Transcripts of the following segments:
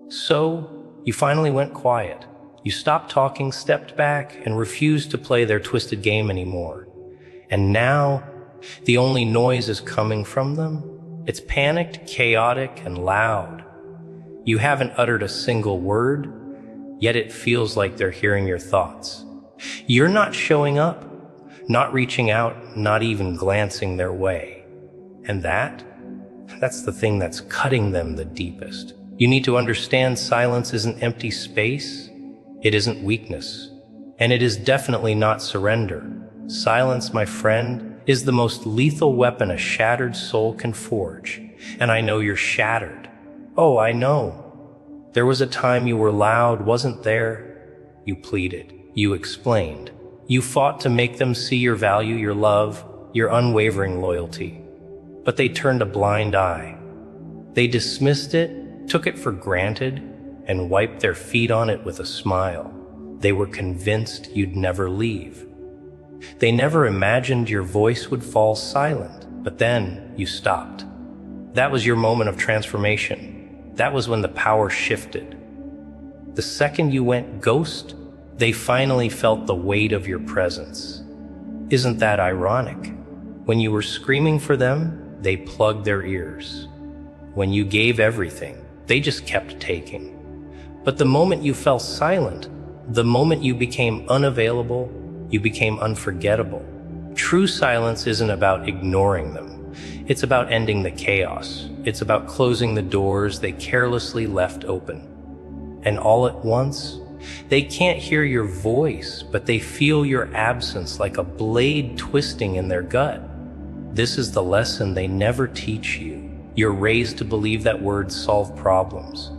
So, you finally went quiet. You stopped talking, stepped back, and refused to play their twisted game anymore. And now, the only noise is coming from them. It's panicked, chaotic, and loud. You haven't uttered a single word, yet it feels like they're hearing your thoughts. You're not showing up, not reaching out, not even glancing their way. And that's the thing that's cutting them the deepest. You need to understand silence isn't empty space, it isn't weakness, and it is definitely not surrender. Silence, my friend, is the most lethal weapon a shattered soul can forge. And I know you're shattered. Oh, I know. There was a time you were loud, wasn't there? You pleaded. You explained. You fought to make them see your value, your love, your unwavering loyalty. But they turned a blind eye. They dismissed it, took it for granted, and wiped their feet on it with a smile. They were convinced you'd never leave. They never imagined your voice would fall silent, but then you stopped. That was your moment of transformation. That was when the power shifted. The second you went ghost, they finally felt the weight of your presence. Isn't that ironic? When you were screaming for them, they plugged their ears. When you gave everything, they just kept taking. But the moment you fell silent, the moment you became unavailable, you became unforgettable. True silence isn't about ignoring them. It's about ending the chaos. It's about closing the doors they carelessly left open. And all at once, they can't hear your voice, but they feel your absence like a blade twisting in their gut. This is the lesson they never teach you. You're raised to believe that words solve problems.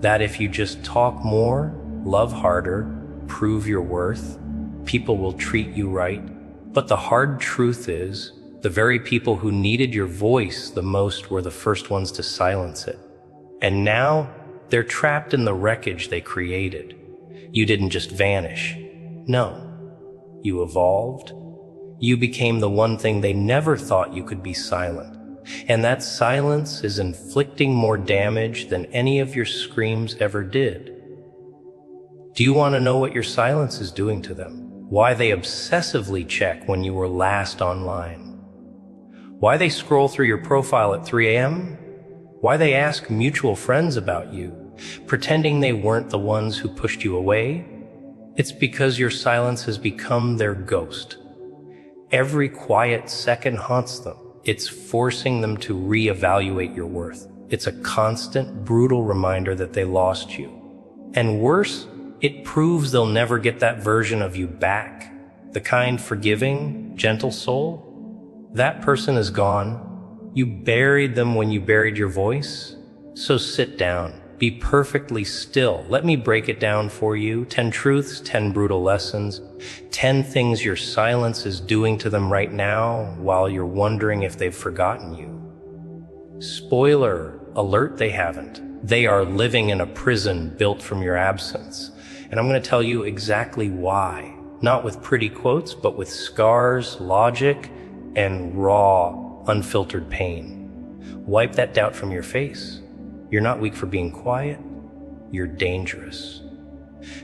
That if you just talk more, love harder, prove your worth, people will treat you right. But the hard truth is, the very people who needed your voice the most were the first ones to silence it. And now, they're trapped in the wreckage they created. You didn't just vanish. No. You evolved. You became the one thing they never thought you could be silent. And that silence is inflicting more damage than any of your screams ever did. Do you want to know what your silence is doing to them? Why they obsessively check when you were last online? Why they scroll through your profile at 3 a.m.? Why they ask mutual friends about you, pretending they weren't the ones who pushed you away? It's because your silence has become their ghost. Every quiet second haunts them. It's forcing them to reevaluate your worth. It's a constant, brutal reminder that they lost you. And worse, it proves they'll never get that version of you back. The kind, forgiving, gentle soul. That person is gone. You buried them when you buried your voice. So sit down. Be perfectly still. Let me break it down for you. 10 truths, 10 brutal lessons, 10 things your silence is doing to them right now while you're wondering if they've forgotten you. Spoiler alert, they haven't. They are living in a prison built from your absence. And I'm going to tell you exactly why. Not with pretty quotes, but with scars, logic, and raw, unfiltered pain. Wipe that doubt from your face. You're not weak for being quiet. You're dangerous.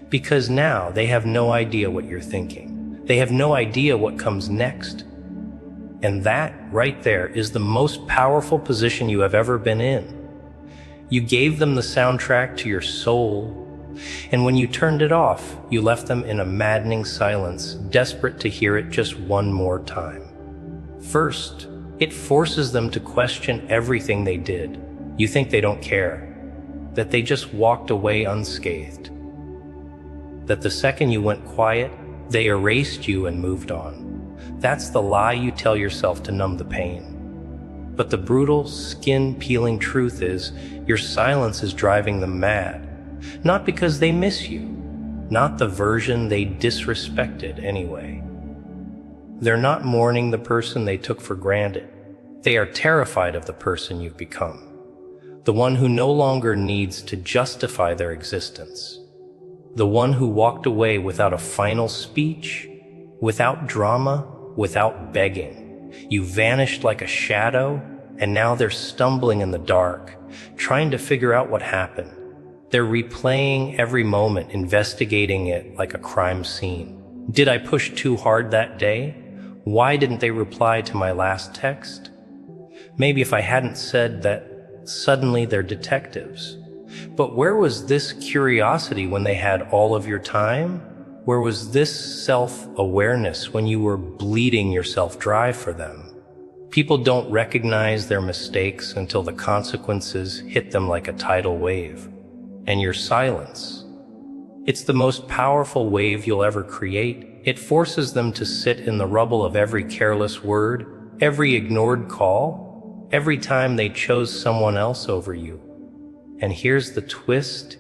Because now they have no idea what you're thinking. They have no idea what comes next. And that, right there, is the most powerful position you have ever been in. You gave them the soundtrack to your soul, and when you turned it off, you left them in a maddening silence, desperate to hear it just one more time. First, it forces them to question everything they did. You think they don't care, that they just walked away unscathed, that the second you went quiet, they erased you and moved on. That's the lie you tell yourself to numb the pain. But the brutal, skin-peeling truth is, your silence is driving them mad. Not because they miss you, not the version they disrespected anyway. They're not mourning the person they took for granted. They are terrified of the person you've become. The one who no longer needs to justify their existence. The one who walked away without a final speech, without drama, without begging. You vanished like a shadow, and now they're stumbling in the dark, trying to figure out what happened. They're replaying every moment, investigating it like a crime scene. Did I push too hard that day? Why didn't they reply to my last text? Maybe if I hadn't said that, suddenly they're detectives. But where was this curiosity when they had all of your time? Where was this self-awareness when you were bleeding yourself dry for them? People don't recognize their mistakes until the consequences hit them like a tidal wave. And your silence, it's the most powerful wave you'll ever create. It forces them to sit in the rubble of every careless word, every ignored call, every time they chose someone else over you. And here's the twist.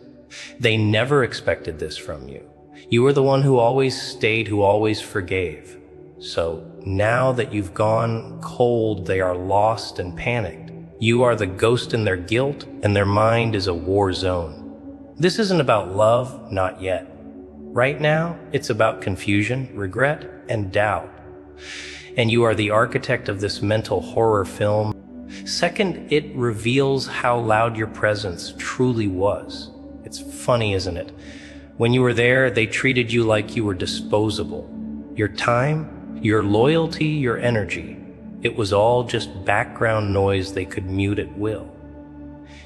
They never expected this from you. You were the one who always stayed, who always forgave. So now that you've gone cold, they are lost and panicked. You are the ghost in their guilt, and their mind is a war zone. This isn't about love, not yet. Right now, it's about confusion, regret, and doubt. And you are the architect of this mental horror film. Second, it reveals how loud your presence truly was. It's funny, isn't it? When you were there, they treated you like you were disposable. Your time, your loyalty, your energy, it was all just background noise they could mute at will.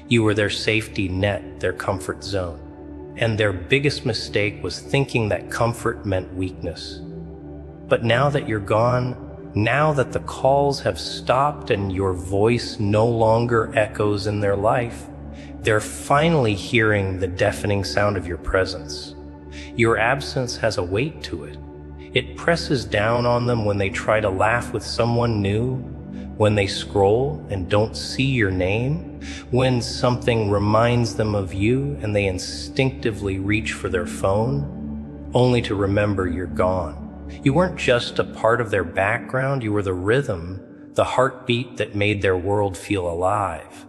You were their safety net, their comfort zone. And their biggest mistake was thinking that comfort meant weakness. But now that you're gone, now that the calls have stopped and your voice no longer echoes in their life, they're finally hearing the deafening sound of your presence. Your absence has a weight to it. It presses down on them when they try to laugh with someone new, when they scroll and don't see your name, when something reminds them of you and they instinctively reach for their phone, only to remember you're gone. You weren't just a part of their background, you were the rhythm, the heartbeat that made their world feel alive.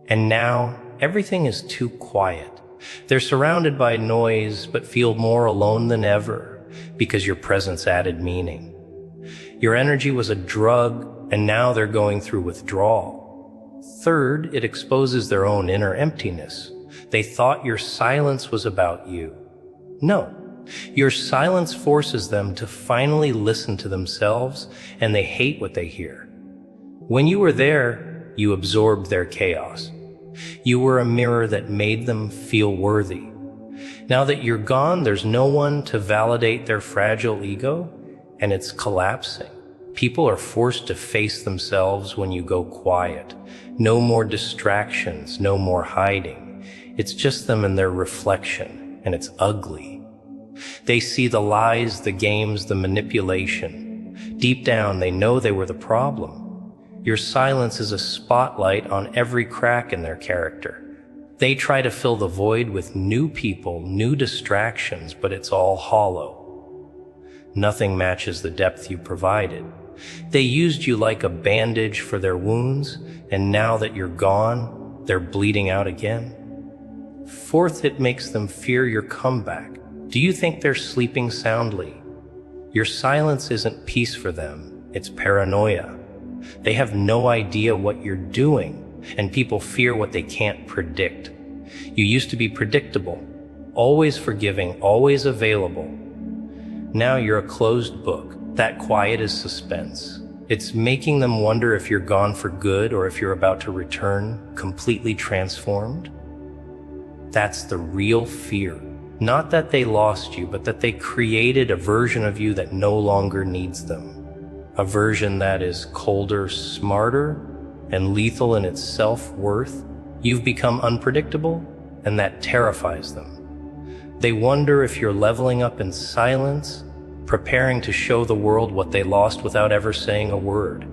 And now, everything is too quiet. They're surrounded by noise, but feel more alone than ever, because your presence added meaning. Your energy was a drug, and now they're going through withdrawal. Third, it exposes their own inner emptiness. They thought your silence was about you. No. Your silence forces them to finally listen to themselves, and they hate what they hear. When you were there, you absorbed their chaos. You were a mirror that made them feel worthy. Now that you're gone, there's no one to validate their fragile ego, and it's collapsing. People are forced to face themselves when you go quiet. No more distractions, no more hiding. It's just them and their reflection, and it's ugly. They see the lies, the games, the manipulation. Deep down, they know they were the problem. Your silence is a spotlight on every crack in their character. They try to fill the void with new people, new distractions, but it's all hollow. Nothing matches the depth you provided. They used you like a bandage for their wounds, and now that you're gone, they're bleeding out again. Fourth, it makes them fear your comeback. Do you think they're sleeping soundly? Your silence isn't peace for them, it's paranoia. They have no idea what you're doing, and people fear what they can't predict. You used to be predictable, always forgiving, always available. Now you're a closed book. That quiet is suspense. It's making them wonder if you're gone for good or if you're about to return completely transformed. That's the real fear. Not that they lost you, but that they created a version of you that no longer needs them. A version that is colder, smarter, and lethal in its self-worth. You've become unpredictable, and that terrifies them. They wonder if you're leveling up in silence, preparing to show the world what they lost without ever saying a word.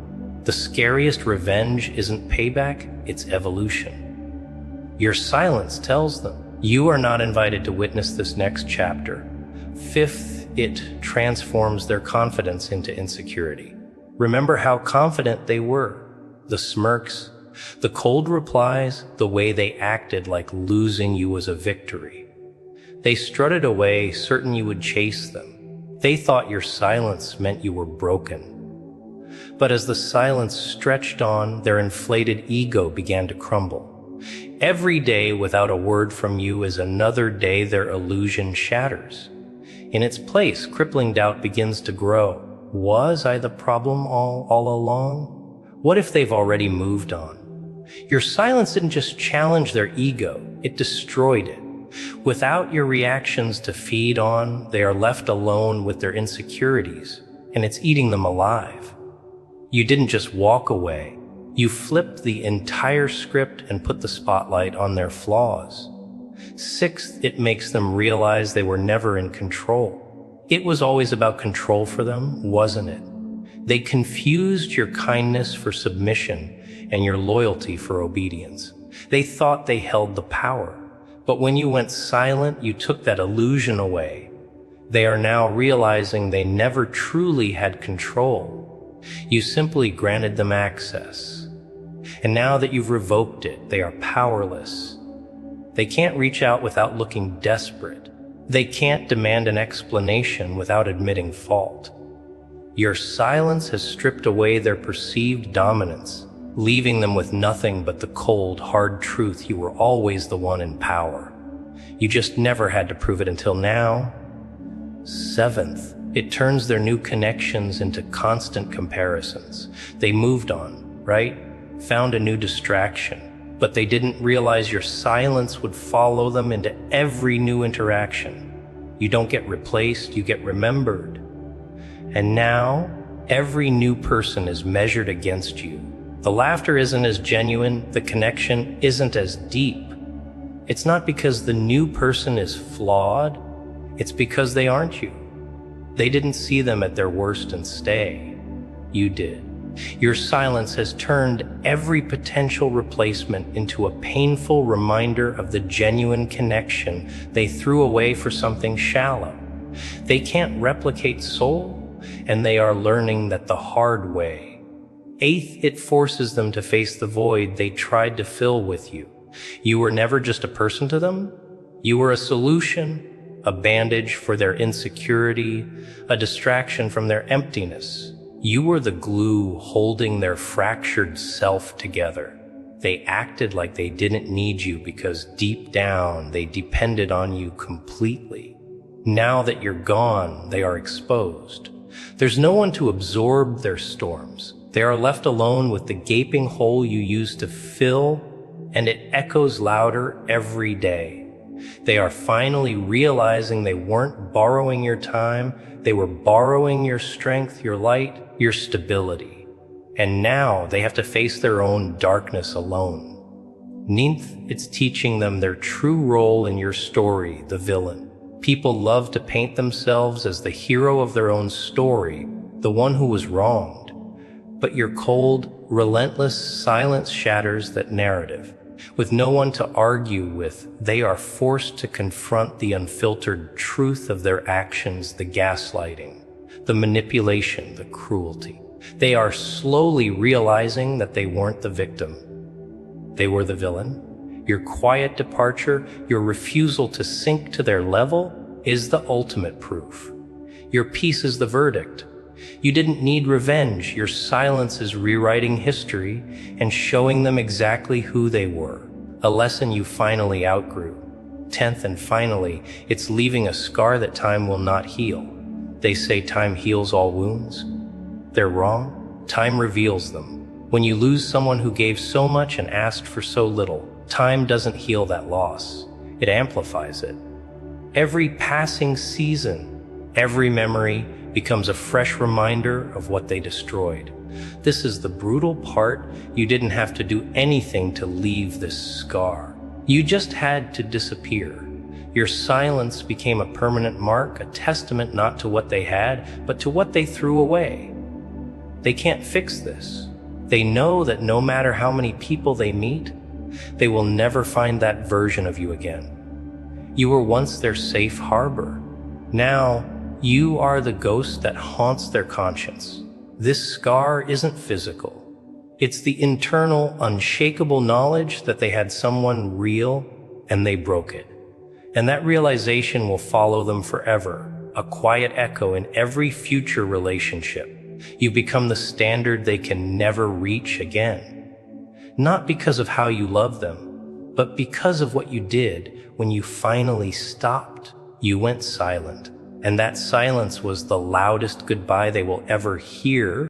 The scariest revenge isn't payback, it's evolution. Your silence tells them you are not invited to witness this next chapter. Fifth, it transforms their confidence into insecurity. Remember how confident they were. The smirks, the cold replies, the way they acted like losing you was a victory. They strutted away, certain you would chase them. They thought your silence meant you were broken. But as the silence stretched on, their inflated ego began to crumble. Every day without a word from you is another day their illusion shatters. In its place, crippling doubt begins to grow. Was I the problem all along? What if they've already moved on? Your silence didn't just challenge their ego, it destroyed it. Without your reactions to feed on, they are left alone with their insecurities, and it's eating them alive. You didn't just walk away. You flipped the entire script and put the spotlight on their flaws. Sixth, it makes them realize they were never in control. It was always about control for them, wasn't it? They confused your kindness for submission and your loyalty for obedience. They thought they held the power. But when you went silent, you took that illusion away. They are now realizing they never truly had control. You simply granted them access. And now that you've revoked it, they are powerless. They can't reach out without looking desperate. They can't demand an explanation without admitting fault. Your silence has stripped away their perceived dominance, leaving them with nothing but the cold, hard truth you were always the one in power. You just never had to prove it until now. Seventh, it turns their new connections into constant comparisons. They moved on, right? Found a new distraction, but they didn't realize your silence would follow them into every new interaction. You don't get replaced, you get remembered. And now, every new person is measured against you. The laughter isn't as genuine, the connection isn't as deep. It's not because the new person is flawed, it's because they aren't you. They didn't see them at their worst and stay. You did. Your silence has turned every potential replacement into a painful reminder of the genuine connection they threw away for something shallow. They can't replicate soul, and they are learning that the hard way. Eighth, it forces them to face the void they tried to fill with you. You were never just a person to them. You were a solution, a bandage for their insecurity, a distraction from their emptiness. You were the glue holding their fractured self together. They acted like they didn't need you because deep down they depended on you completely. Now that you're gone, they are exposed. There's no one to absorb their storms. They are left alone with the gaping hole you used to fill, and it echoes louder every day. They are finally realizing they weren't borrowing your time, they were borrowing your strength, your light, your stability. And now they have to face their own darkness alone. Ninth, it's teaching them their true role in your story, the villain. People love to paint themselves as the hero of their own story, the one who was wronged. But your cold, relentless silence shatters that narrative. With no one to argue with, they are forced to confront the unfiltered truth of their actions, the gaslighting, the manipulation, the cruelty. They are slowly realizing that they weren't the victim. They were the villain. Your quiet departure, your refusal to sink to their level, is the ultimate proof. Your peace is the verdict. You didn't need revenge. Your silence is rewriting history and showing them exactly who they were, a lesson you finally outgrew. 10th and finally, it's leaving a scar that time will not heal. They say time heals all wounds. They're wrong. Time reveals them. When you lose someone who gave so much and asked for so little, time doesn't heal that loss. It amplifies it. Every passing season, every memory, becomes a fresh reminder of what they destroyed. This is the brutal part. You didn't have to do anything to leave this scar. You just had to disappear. Your silence became a permanent mark, a testament not to what they had, but to what they threw away. They can't fix this. They know that no matter how many people they meet, they will never find that version of you again. You were once their safe harbor. Now, you are the ghost that haunts their conscience. This scar isn't physical. It's the internal, unshakable knowledge that they had someone real and they broke it. And that realization will follow them forever, a quiet echo in every future relationship. You become the standard they can never reach again. Not because of how you love them, But because of what you did, when you finally stopped, you went silent. And that silence was the loudest goodbye they will ever hear.